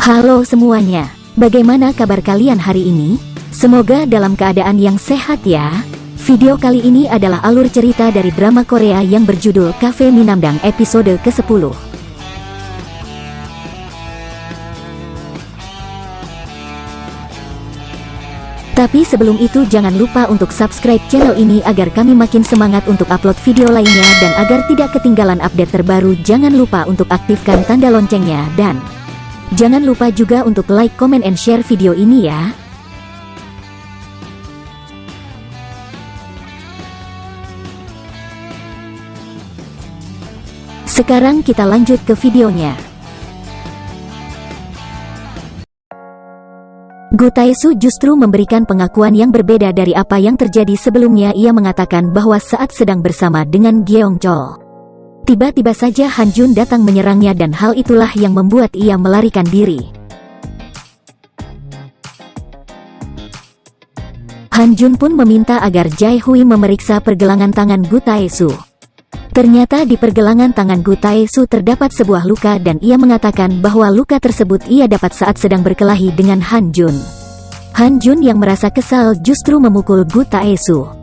Halo semuanya, bagaimana kabar kalian hari ini? Semoga dalam keadaan yang sehat ya. Video kali ini adalah alur cerita dari drama Korea yang berjudul Cafe Minamdang episode ke-10. Tapi sebelum itu jangan lupa untuk subscribe channel ini agar kami makin semangat untuk upload video lainnya, dan agar tidak ketinggalan update terbaru jangan lupa untuk aktifkan tanda loncengnya, dan jangan lupa juga untuk like, comment, and share video ini ya. Sekarang kita lanjut ke videonya. Gu Tae-soo justru memberikan pengakuan yang berbeda dari apa yang terjadi sebelumnya. Ia mengatakan bahwa saat sedang bersama dengan Gyeong-chol, tiba-tiba saja Han Jun datang menyerangnya, dan hal itulah yang membuat ia melarikan diri. Han Jun pun meminta agar Jae Hui memeriksa pergelangan tangan Gu Tae-soo. Ternyata di pergelangan tangan Gu Tae-soo terdapat sebuah luka, dan ia mengatakan bahwa luka tersebut ia dapat saat sedang berkelahi dengan Han Jun. Han Jun yang merasa kesal justru memukul Gu Tae-soo.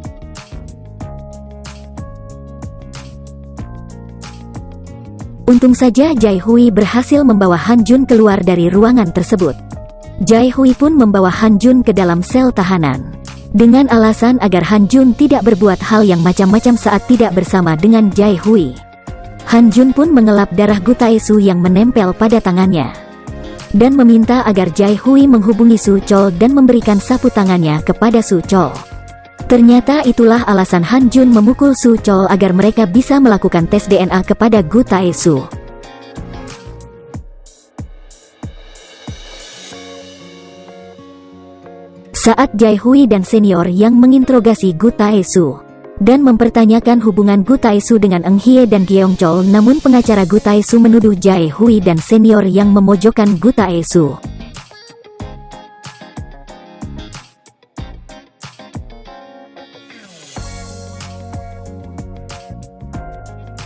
Untung saja Jae Hui berhasil membawa Han Jun keluar dari ruangan tersebut. Jae Hui pun membawa Han Jun ke dalam sel tahanan, dengan alasan agar Han Jun tidak berbuat hal yang macam-macam saat tidak bersama dengan Jae Hui. Han Jun pun mengelap darah Gu Tae-soo yang menempel pada tangannya, dan meminta agar Jae Hui menghubungi Soo Chol dan memberikan sapu tangannya kepada Soo Chol. Ternyata itulah alasan Han Jun memukul Soo Chol agar mereka bisa melakukan tes DNA kepada Gu Tae-soo. Saat Jae Hui dan senior yang menginterogasi Gu Tae-soo dan mempertanyakan hubungan Gu Tae-soo dengan Eun Hye dan Gyeong-chol, namun pengacara Gu Tae-soo menuduh Jae Hui dan senior yang memojokkan Gu Tae-soo.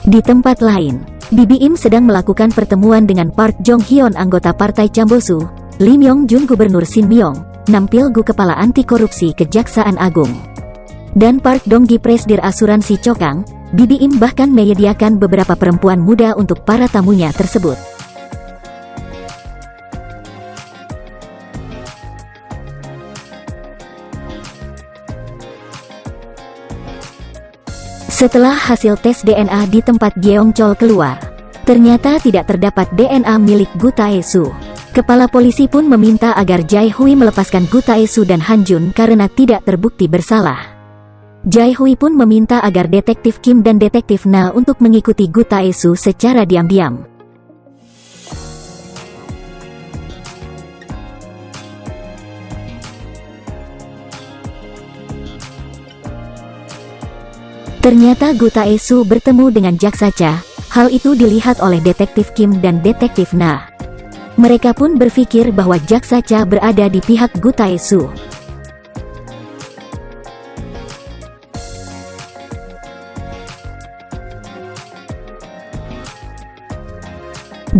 Di tempat lain, Bibi Im sedang melakukan pertemuan dengan Park Jong Hyun, anggota partai Chambosu. Lim Yong Jun, gubernur Sin Myong, Nampil Gu, kepala anti korupsi Kejaksaan Agung, dan Park Dong Gi, presidir asuransi Chokang. Bibi Im bahkan menyediakan beberapa perempuan muda untuk para tamunya tersebut. Setelah hasil tes DNA di tempat Gyeong-chol keluar, ternyata tidak terdapat DNA milik Gu Tae-soo. Kepala polisi pun meminta agar Jae Hui melepaskan Gu Tae-soo dan Han Jun karena tidak terbukti bersalah. Jae Hui pun meminta agar detektif Kim dan detektif Na untuk mengikuti Gu Tae-soo secara diam-diam. Ternyata Gu Tae-soo bertemu dengan jaksa Cha. Hal itu dilihat oleh detektif Kim dan detektif Na. Mereka pun berpikir bahwa jaksa Cha berada di pihak Gu Tae-soo.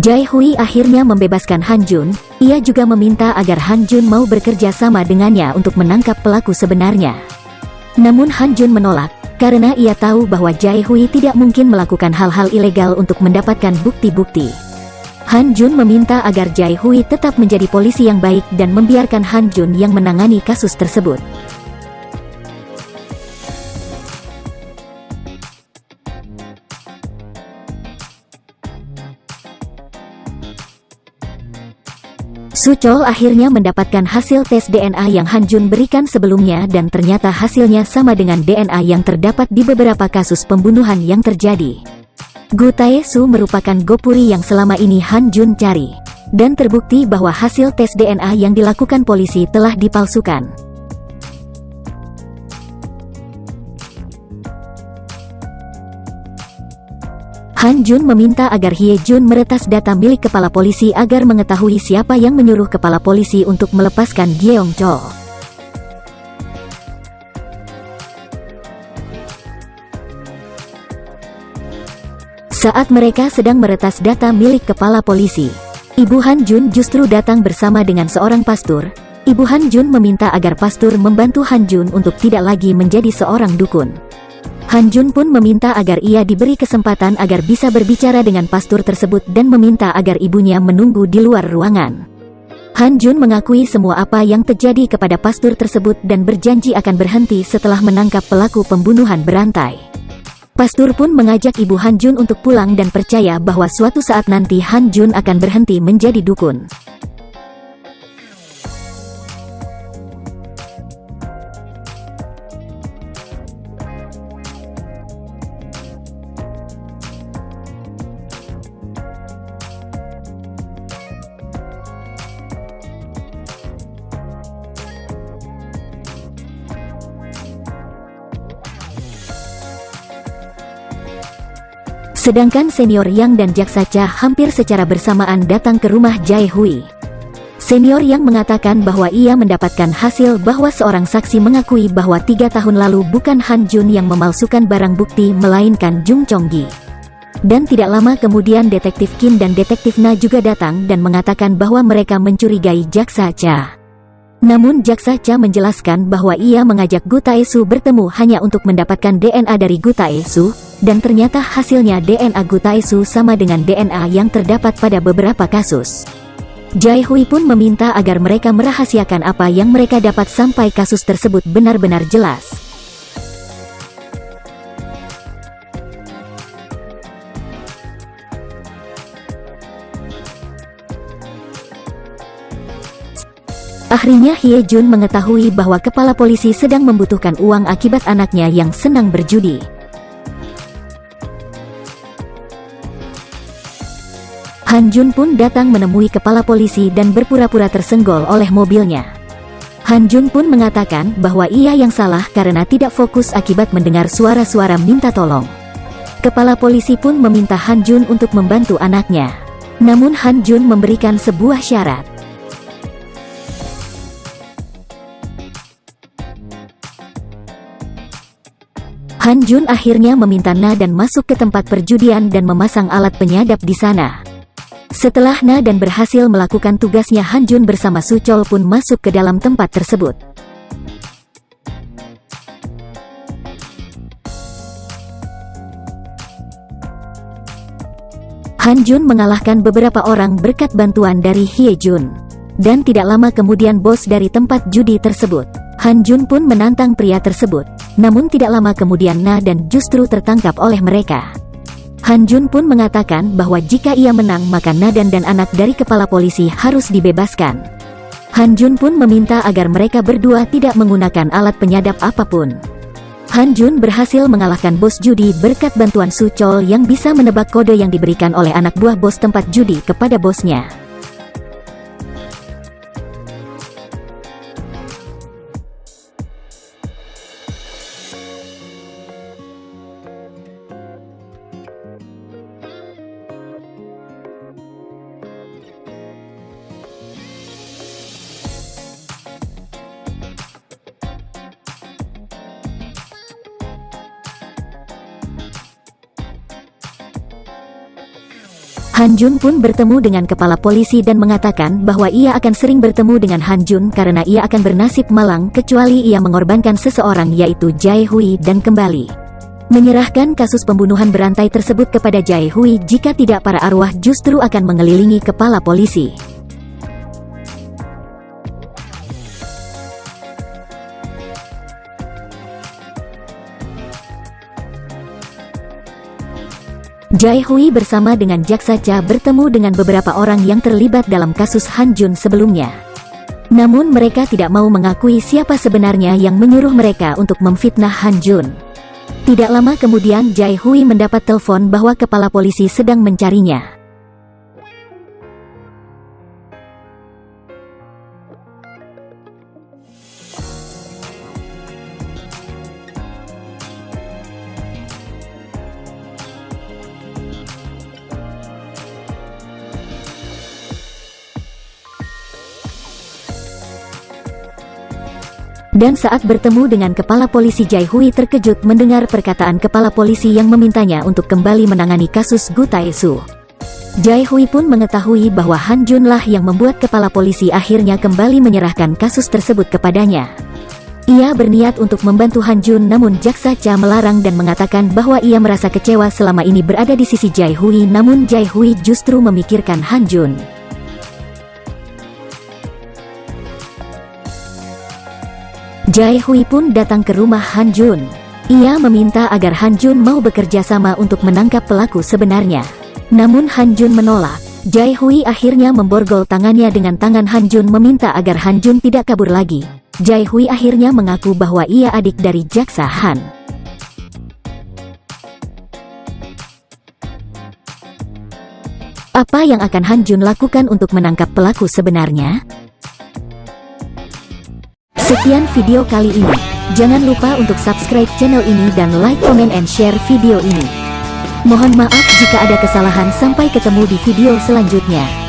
Jae Hui akhirnya membebaskan Han Jun. Ia juga meminta agar Han Jun mau bekerja sama dengannya untuk menangkap pelaku sebenarnya. Namun Han Jun menolak, karena ia tahu bahwa Jae Hui tidak mungkin melakukan hal-hal ilegal untuk mendapatkan bukti-bukti. Han Jun meminta agar Jae Hui tetap menjadi polisi yang baik dan membiarkan Han Jun yang menangani kasus tersebut. Soo Chol akhirnya mendapatkan hasil tes DNA yang Han Jun berikan sebelumnya, dan ternyata hasilnya sama dengan DNA yang terdapat di beberapa kasus pembunuhan yang terjadi. Gu Tae-soo merupakan gopuri yang selama ini Han Jun cari, dan terbukti bahwa hasil tes DNA yang dilakukan polisi telah dipalsukan. Han Jun meminta agar Hye Jun meretas data milik kepala polisi agar mengetahui siapa yang menyuruh kepala polisi untuk melepaskan Gyeong-chol. Saat mereka sedang meretas data milik kepala polisi, Ibu Han Jun justru datang bersama dengan seorang pastur. Ibu Han Jun meminta agar pastur membantu Han Jun untuk tidak lagi menjadi seorang dukun. Han Jun pun meminta agar ia diberi kesempatan agar bisa berbicara dengan pastur tersebut dan meminta agar ibunya menunggu di luar ruangan. Han Jun mengakui semua apa yang terjadi kepada pastur tersebut dan berjanji akan berhenti setelah menangkap pelaku pembunuhan berantai. Pastur pun mengajak ibu Han Jun untuk pulang dan percaya bahwa suatu saat nanti Han Jun akan berhenti menjadi dukun. Sedangkan senior Yang dan Jaksa Cha hampir secara bersamaan datang ke rumah Jae Hui. Senior Yang mengatakan bahwa ia mendapatkan hasil bahwa seorang saksi mengakui bahwa 3 tahun lalu bukan Han Jun yang memalsukan barang bukti melainkan Jung Chong Gi. Dan tidak lama kemudian Detektif Kim dan Detektif Na juga datang dan mengatakan bahwa mereka mencurigai Jaksa Cha. Namun Jaksa Cha menjelaskan bahwa ia mengajak Gu Taesu bertemu hanya untuk mendapatkan DNA dari Gu Taesu, dan ternyata hasilnya DNA Gu Taesu sama dengan DNA yang terdapat pada beberapa kasus. Jae Hui pun meminta agar mereka merahasiakan apa yang mereka dapat sampai kasus tersebut benar-benar jelas. Akhirnya Hye Jun mengetahui bahwa kepala polisi sedang membutuhkan uang akibat anaknya yang senang berjudi. Han Jun pun datang menemui kepala polisi dan berpura-pura tersenggol oleh mobilnya. Han Jun pun mengatakan bahwa ia yang salah karena tidak fokus akibat mendengar suara-suara minta tolong. Kepala polisi pun meminta Han Jun untuk membantu anaknya. Namun Han Jun memberikan sebuah syarat. Han Jun akhirnya meminta Na dan masuk ke tempat perjudian dan memasang alat penyadap di sana. Setelah Na dan berhasil melakukan tugasnya, Han Jun bersama Su Chol pun masuk ke dalam tempat tersebut. Han Jun mengalahkan beberapa orang berkat bantuan dari Hye Jun. Dan tidak lama kemudian bos dari tempat judi tersebut, Han Jun pun menantang pria tersebut. Namun tidak lama kemudian Na dan justru tertangkap oleh mereka. Han Jun pun mengatakan bahwa jika ia menang maka Na dan anak dari kepala polisi harus dibebaskan. Han Jun pun meminta agar mereka berdua tidak menggunakan alat penyadap apapun. Han Jun berhasil mengalahkan bos judi berkat bantuan Su Chol yang bisa menebak kode yang diberikan oleh anak buah bos tempat judi kepada bosnya. Han Jun pun bertemu dengan kepala polisi dan mengatakan bahwa ia akan sering bertemu dengan Han Jun karena ia akan bernasib malang kecuali ia mengorbankan seseorang yaitu Jae Hui dan kembali menyerahkan kasus pembunuhan berantai tersebut kepada Jae Hui, jika tidak para arwah justru akan mengelilingi kepala polisi. Jae Hui bersama dengan Jaksa Cha bertemu dengan beberapa orang yang terlibat dalam kasus Han Jun sebelumnya. Namun mereka tidak mau mengakui siapa sebenarnya yang menyuruh mereka untuk memfitnah Han Jun. Tidak lama kemudian Jae Hui mendapat telepon bahwa kepala polisi sedang mencarinya. Dan saat bertemu dengan kepala polisi, Jae Hui terkejut mendengar perkataan kepala polisi yang memintanya untuk kembali menangani kasus Gu Taesu. Jae Hui pun mengetahui bahwa Han Jun lah yang membuat kepala polisi akhirnya kembali menyerahkan kasus tersebut kepadanya. Ia berniat untuk membantu Han Jun, namun jaksa Cha melarang dan mengatakan bahwa ia merasa kecewa selama ini berada di sisi Jae Hui, namun Jae Hui justru memikirkan Han Jun. Jae Hui pun datang ke rumah Han Jun. Ia meminta agar Han Jun mau bekerja sama untuk menangkap pelaku sebenarnya. Namun Han Jun menolak. Jae Hui akhirnya memborgol tangannya dengan tangan Han Jun, meminta agar Han Jun tidak kabur lagi. Jae Hui akhirnya mengaku bahwa ia adik dari jaksa Han. Apa yang akan Han Jun lakukan untuk menangkap pelaku sebenarnya? Sekian video kali ini. Jangan lupa untuk subscribe channel ini dan like, comment, and share video ini. Mohon maaf jika ada kesalahan. Sampai ketemu di video selanjutnya.